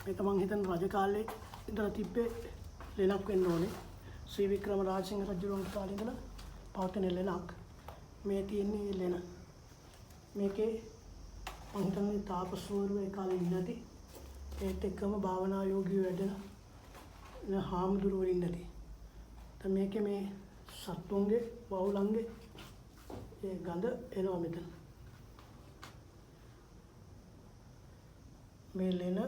මේක මං හිතන රජ කාලේ ඉඳලා තිබ්බේ ලෙනක් වෙන්න ඕනේ. ශ්‍රී වික්‍රම රාජසිංහ රජුගේ කාලේ ඉඳලා පවතින ලෙනක්. මේ තියෙන්නේ ලෙන. මේකේ මං හිතන්නේ තාපසවරු ඒ කාලේ ඉන්නේ නැති. ඒත් එක්කම භාවනා යෝගී වැඩ හාමුදුරුවෝ ඉන්නේ නැති. දැන් මේකේ මේ සත්තුන්ගේ වවුලන්ගේ ඒ ගඳ එනවා මෙතන. මේ ලෙන